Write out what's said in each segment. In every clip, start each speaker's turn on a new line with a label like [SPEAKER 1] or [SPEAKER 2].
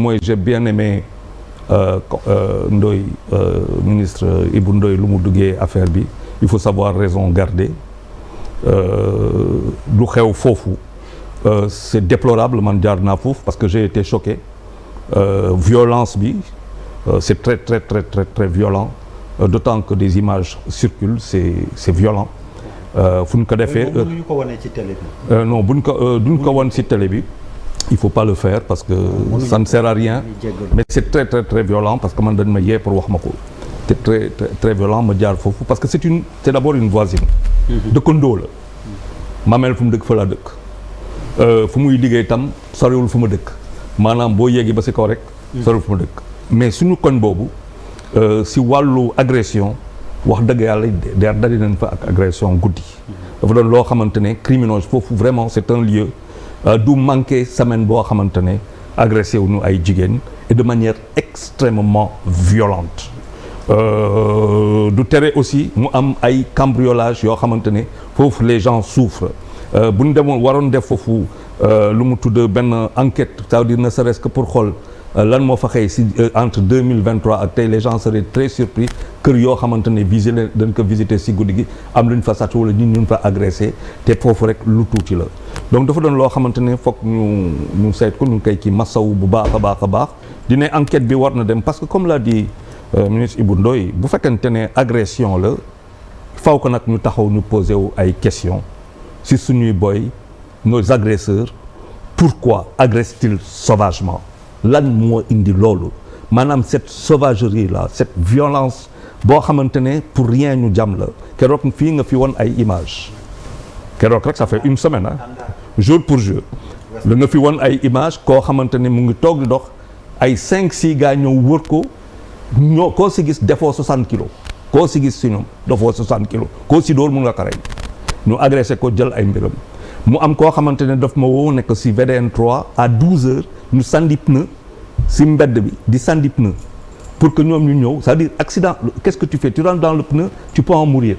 [SPEAKER 1] mooy j'ai bien aimé Ndoye ministre Ibou Ndoye lu mu duggee affaire bi il faut savoir raison garder lu xew foofu c'est déplorable man jaar naa foofu parce que j'ai été choqué violence bi c'est très violent d'autant que des images circulent c'est violent fu ñu ko defee
[SPEAKER 2] mënuñu ko wane ci télé bi
[SPEAKER 1] non buñ ko duñ ko wan ci télé bi il faut pas le faire parce que ça ne sert à rien mais c'est très violent parce que man dañ ma yee pour wax ma ko c'est très violent ma jaar foofu parce que c'est d'abord une voisine dëkkandoo la mameel fu mu dëkk fa laa dëkk fu muy liggéey tam soriwul fu ma dëkk maanaam boo yéegi ba si kaw rek soriwul fu ma dëkk mais suñu koñ boobu si wàllu agression wax dëgg yàlla dali nañ fa ak agression guddi dafa doon loo xamante ne criminose foofu vraiment c'est un lieu du manquer semaine boo xamante ne agressé wuñu ay jigéen et de manière extrêmement violente du tere aussi mu am ay cambriolage yoo xamante ne foofu les gens souffrent bu ñu demoon waroon def foofu lu mu tudd benn enquête ça veut dire ne serait-ce que pour xool lan moo fa xëy si entre 2023 ak tey les gens seraient très surpris kër yoo xamante ne visé dañ ko visiter si guddi gi am lu ñu fa sàcc wala ñu fa agressé te foofu rek lu tuuti la donc dafa doon loo xamante ne foog ñu seet ko ñu koy ci masawu bu baax a baax dina enquête bi war na dem parce que comme l'a dit ministre Ibou Ndoye bu fekkente ne agression la faw ko nag ñu taxaw ñu posé wu ay questions si suñuy boy nos agresseurs pourquoi agressent-ils sauvagement lan moo indi loolu maanaam cette sauvagerie là cette violence boo xamante ne pour rien ñu jam la keroog fii nga fi woon ay images keroog rek ça fait une semaine jour pour jour la nga fi woon ay images koo xamante ne mu ngi toog di dox ay 5-6 gars ñëw wër ko ñoo koo si gis defoo 60 kilos koo si gis si ñoom defoo 60 kilos koo si dóor mu nga ko rey ñu agressé ko jël ay mbiram mu am koo xamante ne daf ma woo nekk si VDN 3 à 12 heures ñu sandi pneu si mbedd bi di sandi pneu pour que ñoom ñu ñëw c'est-à-dire accident qu'est-ce que tu fais tu rentres dans le pneu tu peux en mourir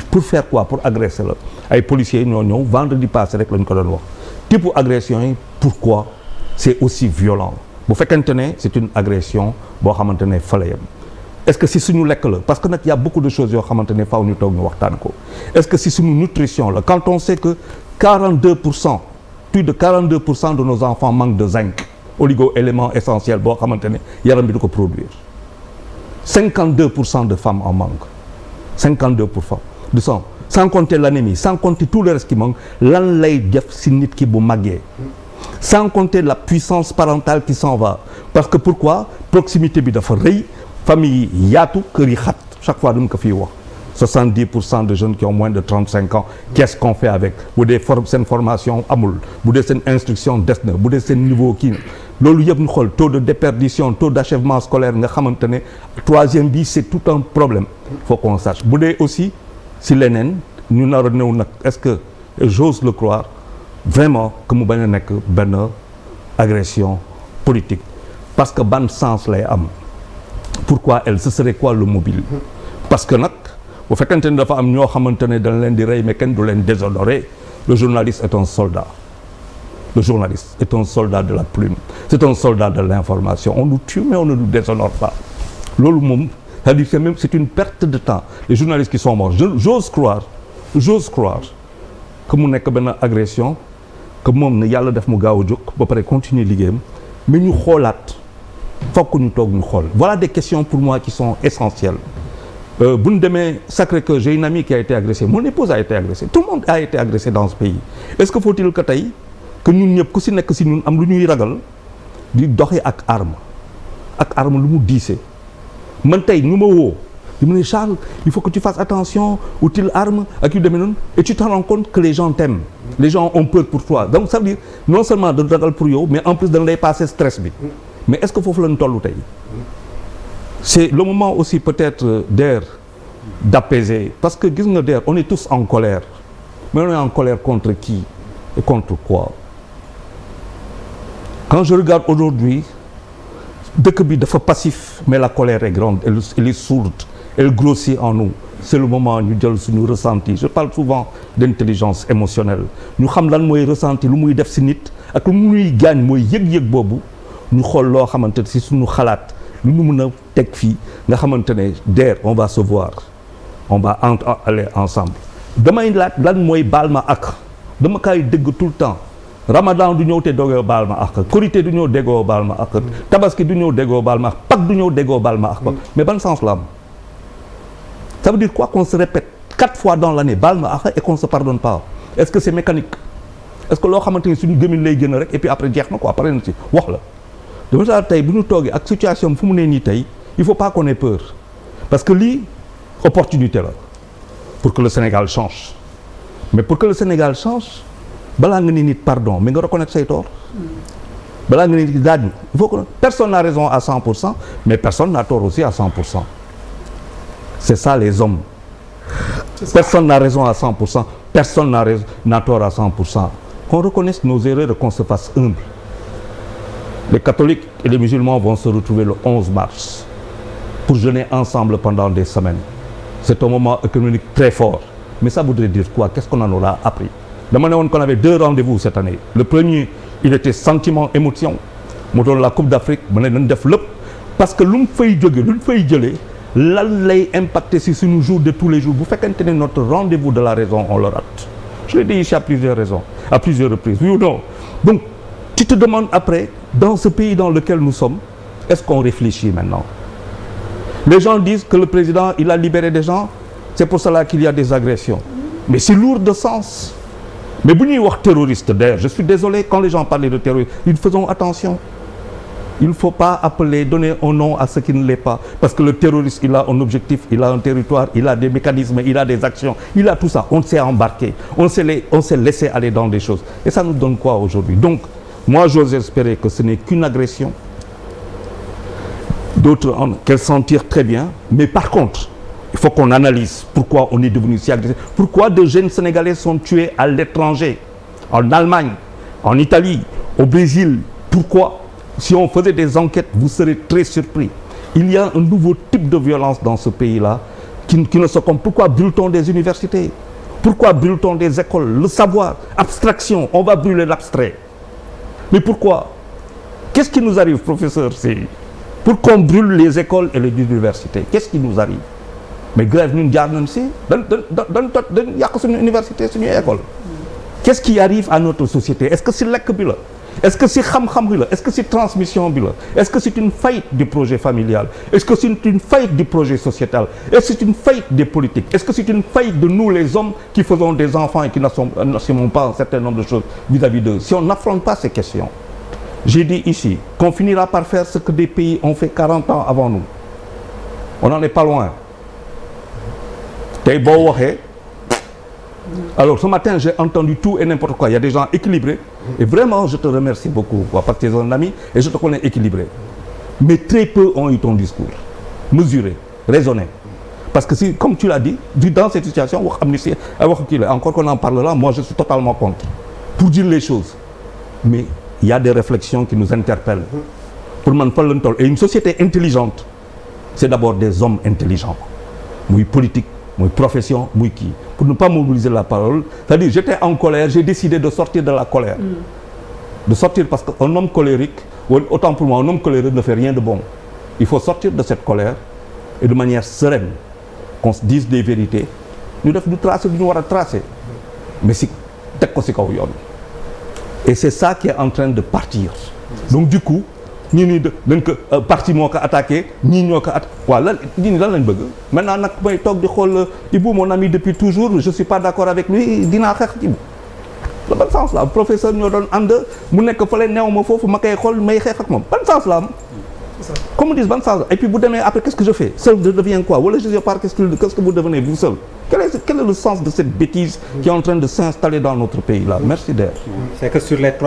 [SPEAKER 1] pour faire quoi pour agresser la ay policiers ñoo ñëw vendredi passé rek lañ ko doon wax type agression yi pourquoi c'est aussi violent bu fekkente ne c'est une agression boo xamante ne fa la yem est-ce que si suñu lekk la parce que nag y a beaucoup de choses yoo xamante ne faaw ñu toog ñu waxtaan ko est-ce que si suñu nutrition la quand on sait que 42% plus de 42% de nos enfants manquent de zinc oligo-élément essentiel boo xamante ne yaram bi du ko produire 52% de femmes en manquent 52% de sang sans compter l'anémie sans compter tout le reste qui manque lan lay def si nit ki bu màggee sans compter la puissance parentale qui s'en va parce que pourquoi proximité bi dafa rëy famille yi yaatu kër yi xat chaque fois dama ko fiy wax 70% de jeunes qui ont moins de 35 ans qu'est-ce qu'on fait avec bu dee seen formation amul bu dee seen instruction des na bu dee seen niveau kii loolu yëpp ñu xool taux de déperdition taux d'achèvement scolaire nga xamante ne troisième bi c'est tout un problème faut qu'on sache bu dee aussi si leneen ñu nar a ñëw nag est-ce que j'ose le croire vraiment que mu bañ a nekk benn agression politique parce que ban sens lay am pourquoi elle ce serait quoi le mobile parce que nag bu fekkente ne dafa am ñoo xamante ne dañ leen di rey mais kenn du leen déshonorer le journaliste est un soldat le journaliste est un soldat de la plume c'est un soldat de l'information on nous tue mais on ne nous déshonore pas loolu moom c'est-à-dire que même c'est une perte de temps les journalistes qui sont morts j'ose croire que mu nekk benn agression que moom ne yàlla def mu gaaw a jóg ba pare continuer liggéeyam mais ñu xoolaat fokk ñu toog ñu xool voilà des questions pour moi qui sont essentielles bu ñu demee Sacré-Cœur j'ai une amie qui a été agressée mon épouse a été agressée tout le monde a été agressé dans ce pays est-ce que faut-il que tey que ñun ñëpp ku si nekk si ñun am lu ñuy ragal di doxee ak arme lu mu diisee man tey ñu ma woo di mu ne Charles il faut que tu fasses attention aux telles armes ak yu demee noonu et tu te rends compte que les gens t'aiment les gens ont peur pour toi donc ça veut dire non seulement da ragal pour yow mais en plus dañ lay passer stress bi mais est-ce que foofu lañ tollu tey c'est le moment aussi peut-être d'apaiser parce que gis nga on est tous en colère mais on est en colère contre qui et contre quoi quand je regarde aujourd'hui dëkk bi dafa passif mais la colère est grande elle est sourde elle grossit en nous c'est le moment ñu jël suñu ressenti je parle souvent d'intelligence émotionnelle ñu xam lan mooy ressenti lu muy def ci nit ak lu muy gaañ mooy yëg-yëg boobu ñu xool loo xamante ne si suñu xalaat lu ñu mën a teg fii nga xamante ne der on va se voir on va aller ensemble damay laaj lan mooy baal ma ak dama kay dégg tout le temps Ramadan du ñëw te déggoo baal ma ak Korité du ñëw déggoo baal ma ak Tabaski du ñëw déggoo baal ma ak Pâques du ñëw déggoo baal ma ak mais ban sens la am ça veut dire quoi qu'on se répète 4 fois dans l'année baal ma ak et qu'on se pardonne pas est-ce que c'est mécanique est-ce que loo xamante ni suñu gëmin lay gën a rek et puis après jeex na quoi pare na ci wax la dama saa tey bu ñu toogee ak situation fu mu ne nii tey il faut pas qu'on ait peur parce que lii opportunité la pour que le Sénégal change mais pour que le Sénégal change balaa nga ni nit pardon mais nga reconnaître say tort balaa nga ni nit daaj il faut que personne n'a raison à 100% mais personne n'a tort aussi à 100% c'est ça les hommes personne n'a raison à 100% personne n'a tort à 100% qu'on reconnaisse nos erreurs et qu'on se fasse humble les catholiques et les musulmans vont se retrouver le 11 mars pour jeûner ensemble pendant des semaines c'est un moment économique très fort mais ça voudrait dire quoi qu'est-ce qu'on en aura appris dama ne woon qu'on avait 2 rendez-vous cette année le premier il était sentiment émotion mu doon la Coupe d'Afrique mu ne nañ def lépp parce que lu mu fay jóge lu mu fay jëlee lan lay impacter si suñu jour de tous les jours bu fekkente ne notre rendez-vous de la raison on le rate je l'ai dit ici à plusieurs reprises oui ou non donc tu te demandes après dans ce pays dans lequel nous sommes est-ce qu'on réfléchit maintenant les gens disent que le président il a libéré des gens c'est pour cela qu'il y a des agressions mais c'est lourd de sens mais bu ñuy wax terroriste d'ailleurs je suis désolé quand les gens parlent de terrorisme ils faisons attention il ne faut pas donner un nom à ce qui ne l'est pas parce que le terroriste il a un objectif il a un territoire il a des mécanismes il a des actions il a tout ça on s'est embarqué on s'est laissé aller dans des choses et ça nous donne quoi aujourd'hui donc moi j'ose espérer que ce n'est qu'une agression d'autres qu'elles s'en tirent très bien mais par contre il faut qu'on analyse pourquoi on est devenu si agressif pourquoi de jeunes Sénégalais sont tués à l'étranger en Allemagne en Italie au Brésil pourquoi si on faisait des enquêtes vous serez très surpris il y a un nouveau type de violence dans ce pays-là qui ne se comprend pourquoi brûle-t-on des universités pourquoi brûle-t-on des écoles le savoir abstraction on va brûler l'abstrait mais pourquoi qu'est-ce qui nous arrive professeur c'est pour qu'on brûle les écoles et les universités qu'est-ce qui nous arrive mais grève ñun jaar nañ si dañ yàq suñu université suñu école qu'est-ce qui arrive à notre société est-ce que si lekk bi la est-ce que si xam-xam bi la est-ce que si transmission bi la est-ce que c'est une faillite du projet familial est-ce que c'est une faillite du projet sociétal est-ce que c'est une faillite des politiques est-ce que c'est une faillite de nous les hommes qui faisons des enfants et qui n'assumons pas un certain nombre de choses vis-à-vis d'eux si on n'affronte pas ces questions j'ai dit ici qu'on finira par faire ce que des pays ont fait 40 ans avant nous on n'en est pas loin tey boo waxee alors ce matin j'ai entendu tout et n'importe quoi il y a des gens équilibrés et vraiment je te remercie beaucoup parce que tu es un ami et je te connais équilibré mais très peu ont eu ton discours mesuré raisonné parce que si comme tu l'as dit dans cette situation wax amnistie wax kii la encore qu'on en parle là moi je suis totalement contre pour dire les choses mais il y a des réflexions qui nous interpellent pour man fan lañ toll et une société intelligente c'est d'abord des hommes intelligents muy politique muy profession muy kii pour ne pas mobiliser la parole c'est-à-dire j'étais en colère j'ai décidé de sortir de la colère de sortir parce que un homme colérique autant pour moi un homme colérique ne fait rien de bon il faut sortir de cette colère et de manière sereine qu'on se dise des vérités ñu def du tracer du ñu war a tracer mais si teg ko si kaw yoon et c'est ça qui est en train de partir donc du coup ñii nii dañ ko parti moo ko attaqué ñii ñoo ko waaw lan ñii lan lañ bëgg maintenant nag may toog di xool Ibou mon ami depuis toujours je suis pas d'accord avec lui dinaa xeex Ibou la ban sens la am professeur ñoo doon ànd mu nekk fële neew ma foofu ma koy xool may xeex ak moom ban sens la am comme on dit ban sens et puis bu demee après qu'est-ce que je fais seul je deviens quoi wala je sais pas qu'est-ce que vous devenez vous seul quel est le sens de cette bêtise qui est en train de s'installer dans notre pays là merci Der.
[SPEAKER 2] C'est que sur les 3